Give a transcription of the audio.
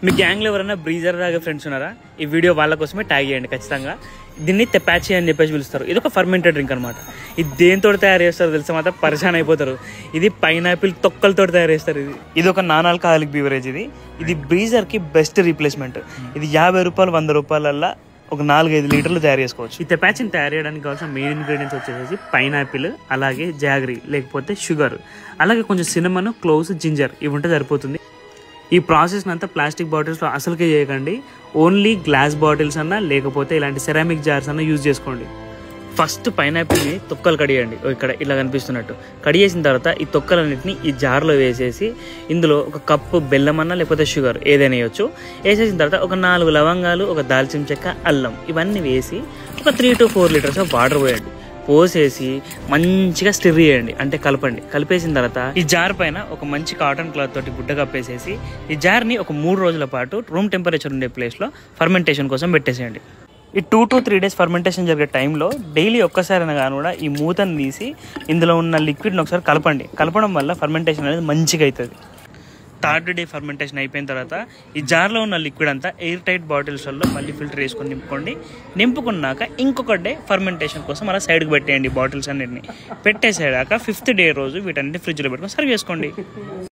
మీ గ్యాంగ్లో ఎవరైనా బ్రీజర్ లాగా ఫ్రెండ్స్ ఉన్నారా? ఈ వీడియో వాళ్ళ కోసమే ట్యాగ్ చేయండి ఖచ్చితంగా. దీన్ని తెపాచి అని చెప్పేసి పిలుస్తారు. ఇది ఒక ఫర్మెంటెడ్ డ్రింక్ అనమాట. ఇది దేనితో తయారు చేస్తారో తెలిసి మాత్రం పరిశాన్ అయిపోతారు. ఇది పైనాపిల్ తొక్కలతో తయారు చేస్తారు. ఇది ఒక నాన్ ఆల్కహాలిక్ బీవరేజ్. ఇది బ్రీజర్కి బెస్ట్ రీప్లేస్మెంట్. ఇది 50 రూపాయలు 100 రూపాయలల్లా ఒక 4-5 లీటర్లు తయారు చేసుకోవచ్చు. ఈ తెపాచిని తయారు చేయడానికి కావాల్సిన మెయిన్ ఇంగ్రీడియంట్స్ వచ్చేసి పైనాపిల్, అలాగే జాగరీ లేకపోతే షుగర్, అలాగే కొంచెం సినమన్, క్లోవ్స్, జింజర్ ఇవి ఉంటే సరిపోతుంది. ఈ ప్రాసెస్ అంతా ప్లాస్టిక్ బాటిల్స్లో అసలుకే చేయకండి. ఓన్లీ గ్లాస్ బాటిల్స్ అన్నా లేకపోతే ఇలాంటి సెరామిక్ జార్స్ అన్నా యూజ్ చేసుకోండి. ఫస్ట్ పైనాపిల్ని తొక్కలు కడియండి. ఇక్కడ ఇలా కనిపిస్తున్నట్టు కడిగేసిన తర్వాత ఈ తొక్కలన్నింటినీ ఈ జార్లో వేసేసి ఇందులో ఒక కప్పు బెల్లం అన్నా లేకపోతే షుగర్ ఏదైనా వేయచ్చు. వేసేసిన తర్వాత ఒక 4 లవంగాలు, ఒక దాల్చిన చెక్క, అల్లం ఇవన్నీ వేసి ఒక 3 to 4 లీటర్స్ ఆఫ్ వాటర్ పోయండి. పోసేసి మంచిగా స్టిర్ చేయండి, అంటే కలపండి. కలిపేసిన తర్వాత ఈ జార్ పైన ఒక మంచి కాటన్ క్లాత్ తోటి గుడ్డ కప్పేసేసి ఈ జార్ని ఒక 3 రోజుల పాటు రూమ్ టెంపరేచర్ ఉండే ప్లేస్లో ఫర్మెంటేషన్ కోసం పెట్టేసేయండి. ఈ 2 to 3 డేస్ ఫర్మెంటేషన్ జరిగే టైంలో డైలీ ఒక్కసారైనా కానీ కూడా ఈ మూతను తీసి ఇందులో ఉన్న లిక్విడ్ని ఒకసారి కలపండి. కలపడం వల్ల ఫర్మెంటేషన్ అనేది మంచిగా అవుతుంది. 3rd డే ఫర్మెంటేషన్ అయిపోయిన తర్వాత ఈ జార్లో ఉన్న లిక్విడ్ అంతా ఎయిర్ టైట్ బాటిల్స్లో మళ్ళీ ఫిల్టర్ వేసుకొని నింపుకోండి. నింపుకున్నాక ఇంకొక డే ఫర్మెంటేషన్ కోసం అలా సైడ్కి పెట్టేయండి. బాటిల్స్ అన్నింటినీ పెట్టేసాక 5th డే రోజు వీటన్నిటి ఫ్రిడ్జ్లో పెట్టుకొని సర్వ్ చేసుకోండి.